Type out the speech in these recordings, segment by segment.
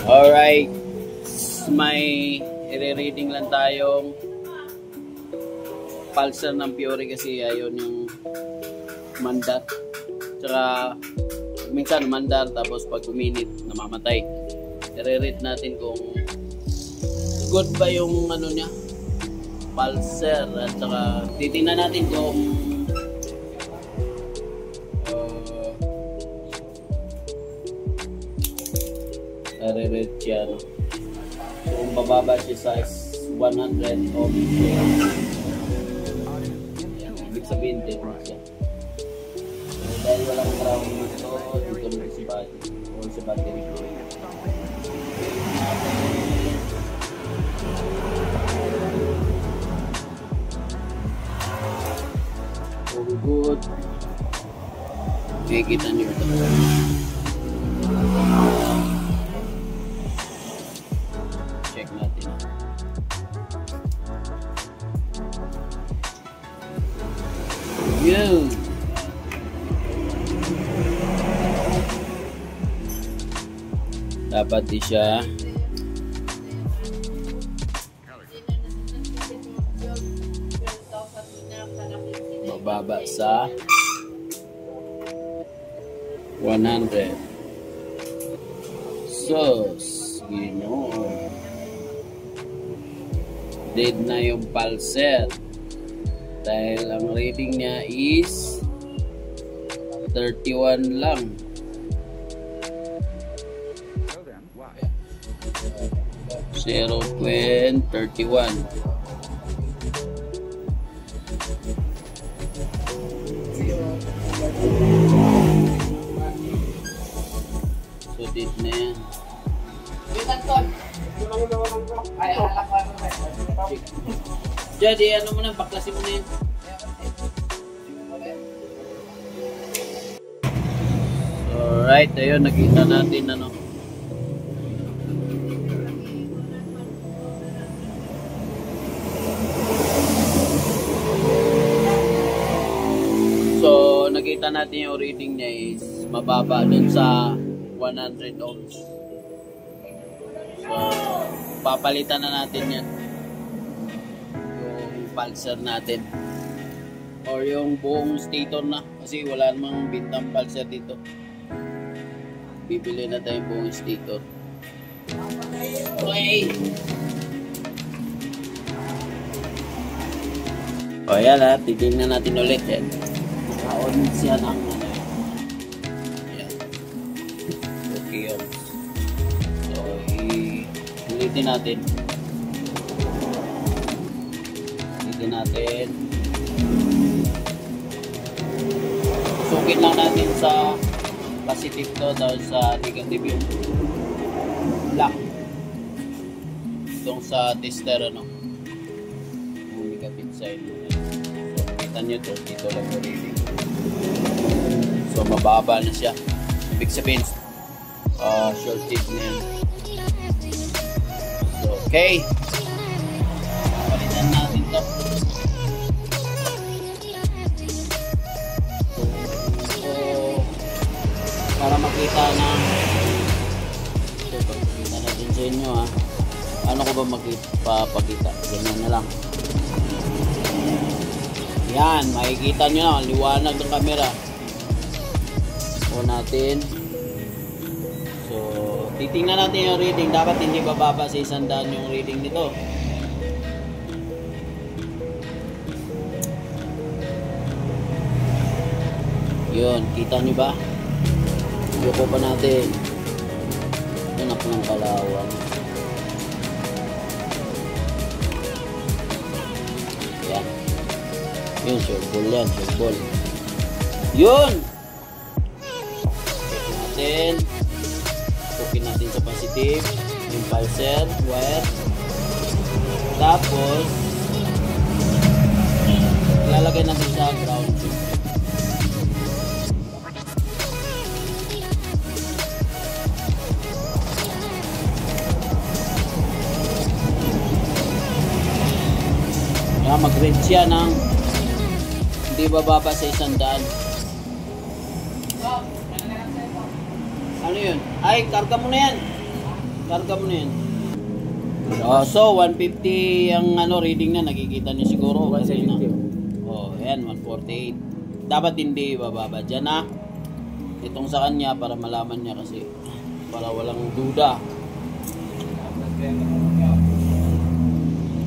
Alright, may i-reading lang tayong pulsar ng Fiore kasi ayun yung mandar. Tsaka minsan mandar tapos pag uminit namamatay. I-read natin kung good ba yung ano niya, pulsar, at saka titingnan natin kung i-read siya, no? So, kung bababa siya sa 100 ohm, ibig sabihin din siya. So, dahil walang ground dito, dito na si battery o si battery. So good. Makikita niyo ito. Check natin. Yun. Dapat di siya bababa sa 100. So, Ginoo. Dead na yung pulsar. Dahil ang reading niya is 31 lang. Zero 31. So dead na yan. Jadi ano mo na, baklasin mo na yun. Alright, ayun, nakita natin ano. So, nakita natin yung reading niya is mababa dun sa 100 ohms. So, papalitan na natin yan. Yung pulsar natin. Or yung buong stator na. Kasi wala namang bintang pulsar dito. Bibili na tayo buong stator. Okay. O yan ha, titignan natin ulit yan. Naka-on siya ng ano. Yan. Okay yun. So, ulitin natin. Ulitin natin. Sukit lang natin sa positive to dahil sa negative yung black. Itong sa tester ano. Yung negative side. So, kita nyo to. Dito lang yung reading. So, mababa na siya. Ibig sabihin, shorted na yan. So, okay. Palitan natin to. So, para makita na ito, makita natin sa inyo ha. Ano ko ba magpapakita? Ganyan na lang. Yan, makikita nyo na. Liwanag ng camera. O natin. So, titingnan natin yung reading. Dapat hindi bababa sa 100 yung reading nito. Yun, kita nyo ba? Yoko pa natin. Anak ng kalawang. Yan. Yun, short ball yan. Short ball. Yun! Check natin. Cookin natin sa positive. Yung pulsar, wire. Tapos, ilalagay natin sa ground. Mag-read siya ng hindi bababa sa 100. Ano yun? Ay, karga mo na yan. Karga mo na yan. So 150 ang reading na nakikita niyo siguro. 170. Oh, ayan 148. Dapat hindi bababa diyan na. Itong sa kanya para malaman niya kasi para walang duda.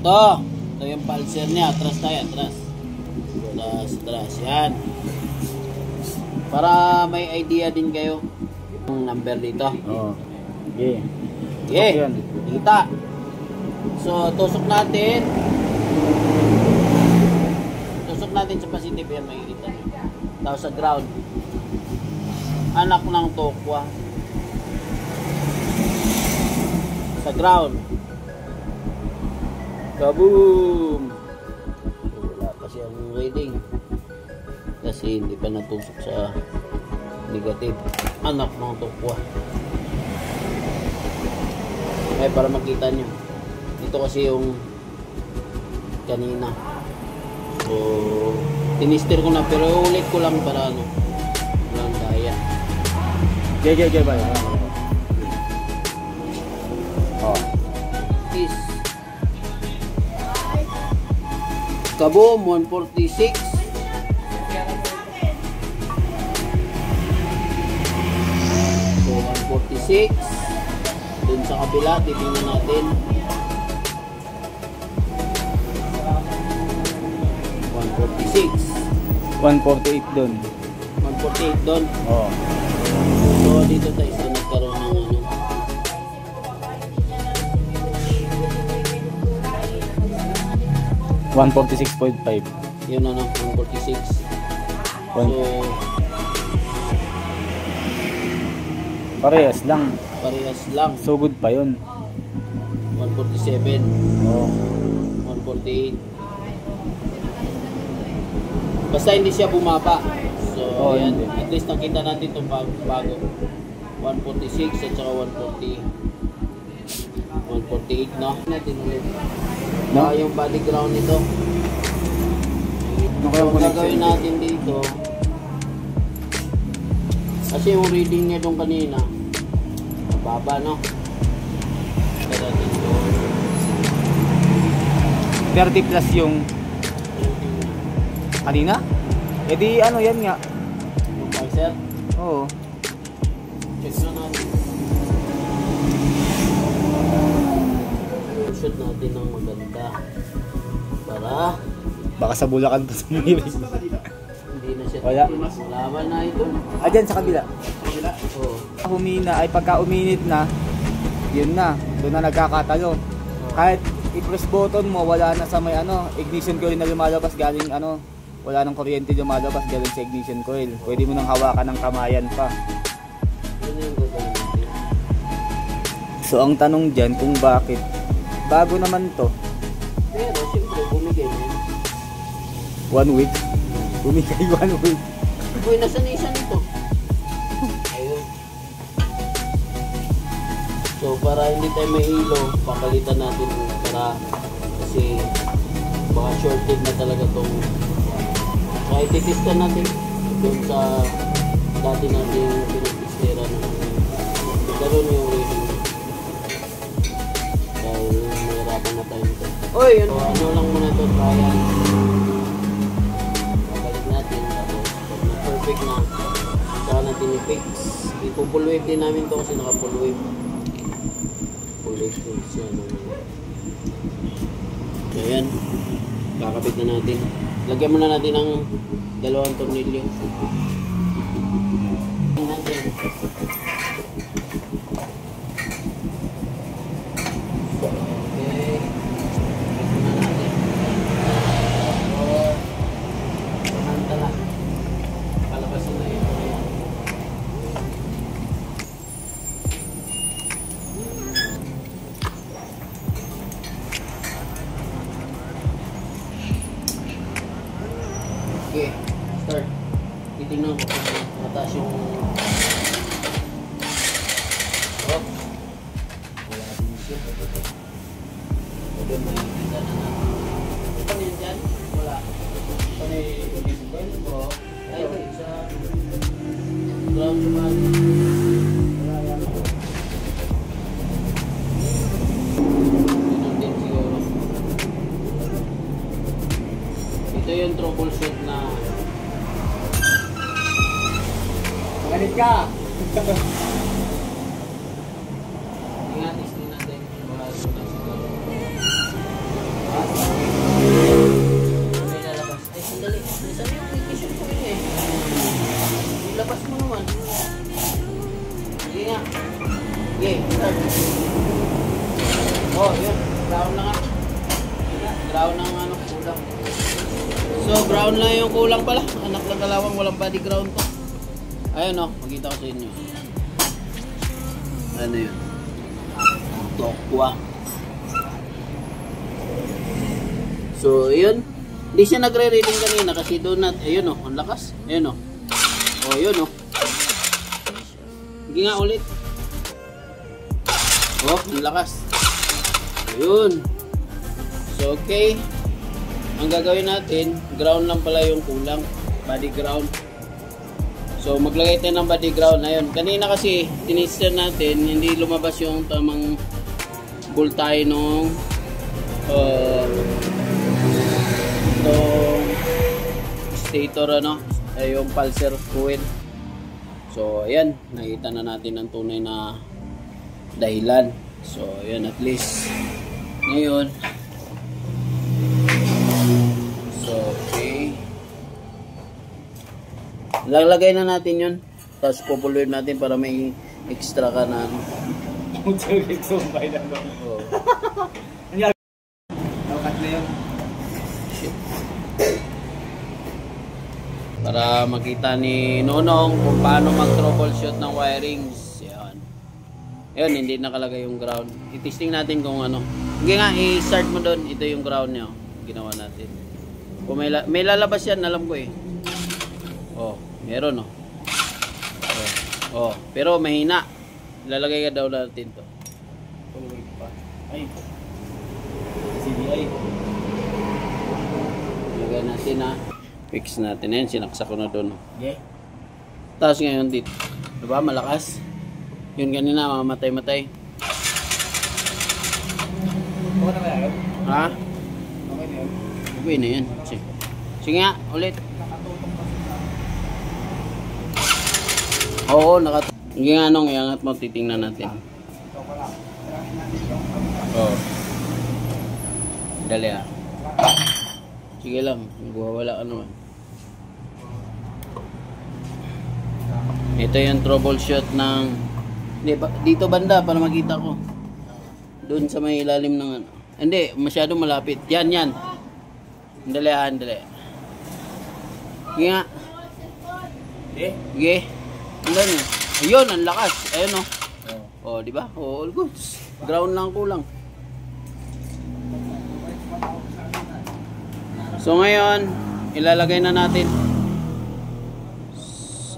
Ito yung pulser niya. Atras tayo, atras. Atras, yan. Para may idea din kayo yung number dito. Oo. Okay. Okay, kita. So, tusok natin. Tusok natin sa positive yan, makikita nyo. Tapos sa ground. Anak ng tokwa. Sa ground. Kaboom! Wala pa siyang reading. Kasi hindi pa natusok sa negative. Anak ng tokwa. Ay, para makita nyo. Ito kasi yung kanina. So, tinister ko na pero ulit ko lang para walang daya. Gaya ba? Oh. Is kaboom, 146. So, 146. Dun sa kabila, titingnan natin. 148 doon. 148 doon. Oo. So, dito tayo sa nagkaroon ng 146.5. yun 146. So, parehas lang. parehas lang. So good pa yun. 147. Oo. 148. Basta hindi siya bumaba. So, ayan. Hindi. At least nakita natin itong bago. 146 at saka 148, no? Natin ulit. No? Yung body ground nito. Ano So, gagawin natin dito. Kasi yung reading niya doon kanina, mababa, no? Kaya natin ito. 30 plus yung kanina? E di ano yan nga. Yung pulser. Oo. Check na natin. Shoot natin ng maganda. Para Baka sa Bulacan pa sa Miniris. hindi na siya Wala. malaman na ito. Ah, dyan sa kabila. Oo. Humina ay pagka uminit na, yun na. Doon na nagkakatalo. Kahit i-press button mo, wala na sa may ignition coil na lumalabas galing wala nang kuryente lumalabas galing sa ignition coil. Pwede mo nang hawakan ng kamayan pa. Yun yung gagawin natin. So ang tanong dyan kung bakit bago naman to, Pero siyempre bumigay na yun. 1 week. Bumigay 1 week. Uy, nasan na isa nito? Ayun. So para hindi tayo may ilo, papalitan natin para kasi baka shorted na talaga tong. So ititestan natin doon sa dati natin pinag-testera na gano'n yung reading. Dahil mahirapan na tayo nito. Uy, so, ano lang muna ito, trial. Babalik natin tapos pag na-perfect na, saka natin i-fix. Ipo-full wave din namin to kasi naka-full wave. Full wave to siya. So yan, kakabit na natin. Lagyan muna natin ng 2 tornilyo. Natin. Okay, start. Titingnan ko kung mataas yung wala din siya. Pwede may kita na natin. Ano yun dyan? Wala. Ano yung bro? Ay, sa ground naman. Wala yan. troubleshoot na Galit ka! ingatis din natin. May lalabas. Ay, sandali. Saan yung ignition ko yun eh? Ilabas mo naman. Sige nga. Okay, start. Oh, yun. Ground na nga. Ground na ang kulang. So, ground lang yung kulang pala. Anak ng kalawang, walang body ground to. Ayun o, makita ko sa inyo. Ano yun? Tokwa. So, yun. Hindi siya nagre-reading kanina kasi doon nat. Ayun o, ang lakas. Ayun o. O, yun o. Sige nga ulit. Oh, ang lakas. Ayun. So, okay. Ang gagawin natin, ground lang pala yung kulang. Body ground. So, maglagay tayo ng body ground. Ayun. Kanina kasi, tinister natin, hindi lumabas yung tamang voltahe nung stator, ano, ay yung pulser coil. So, ayan. Nakita na natin ang tunay na dahilan. So, ayan, at least ngayon. So, okay. Lalagay na natin yun. Tapos pupuluin natin para may extra ka na ano. Sumbay na ba? Oo. Nakat na yun. Shit. Para makita ni Nonong kung paano mag-troubleshoot ng wirings. Yan. Ayun, hindi nakalagay yung ground. I-testing natin kung ano. Sige nga, i-start mo doon. Ito yung ground niya. Ginawa natin. Kung may lalabas yan, alam ko eh. Oh, meron oh. Oh, pero mahina. Lalagay ka daw natin to. Ay. CDI. Lagay natin ha. Fix natin yan. Sinaksak ko na doon. Okay. Tapos ngayon dito. Diba? Malakas. Yun kanina, mamatay-matay. Okay na ba yan? Ha? Okay na yun. Okay na yan. Sige nga, ulit. Oo, sige nga nung iangat mo, titingnan natin. Oo. Dali ah. Sige lang, magwawala ka naman. Ito yung troubleshoot ng dito banda para makita ko. Doon sa may ilalim ng ano. Hindi, masyado malapit. Yan. Dali ah, dali. Sige nga. Sige. Ano yun? Ayun, ang lakas. Ayun oh. Oh, di ba? Oh, all goods. Ground lang kulang. So ngayon, ilalagay na natin.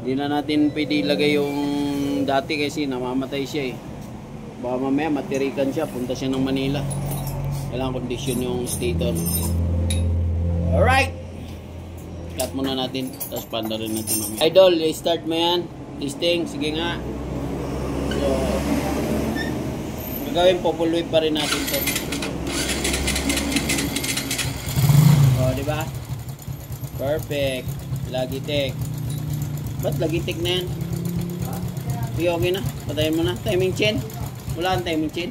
Hindi na natin pwede ilagay yung dati kasi namamatay siya eh. Baka mamaya matirikan siya, punta siya ng Manila. Kailangan condition yung stator. Alright! Cut muna natin, tapos panda rin natin mamaya. Idol, i-start mo yan. Testing, sige nga. So, gagawin populoy pa rin natin to. O, diba? Perfect. Logitech. Ba't Logitech na yan? Sige, okay na. Patayin mo na. Timing chain. Wala kang timing chain.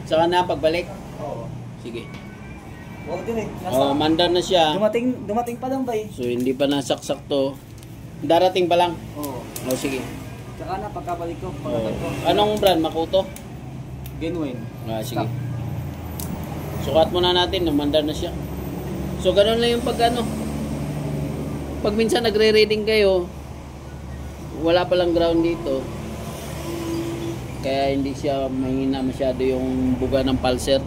Saka na pagbalik? Oo. Sige. Huwag din eh. O, mandar na siya. Dumating pa lang ba eh? So, hindi pa nasaksak to. Darating pa lang. Oo. O, sige. Tsaka na pagkabalik ko. Anong brand? Makuto? Genuine. Ah, sige. Sukat muna natin. Namandar na siya. So, ganun lang yung pag ano. Pag minsan nagre-reading kayo, wala palang ground dito. Kaya hindi siya mahina masyado yung buga ng pulser.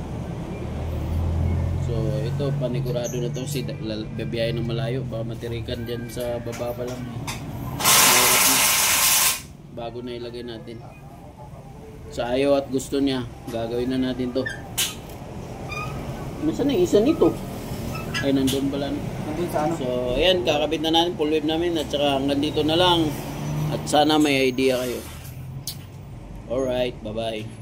So, ito, panigurado na to. Babiyahin ng malayo. Baka matirikan dyan sa baba pa lang. Bago na ilagay natin. Sa ayaw at gusto niya, gagawin na natin to. Nasaan na isa nito? Ay, nandun pala. Nandun sa ano? So, ayan, kakabit na natin. Full wave namin. At saka hanggang dito na lang. At sana may idea kayo. Alright, bye-bye.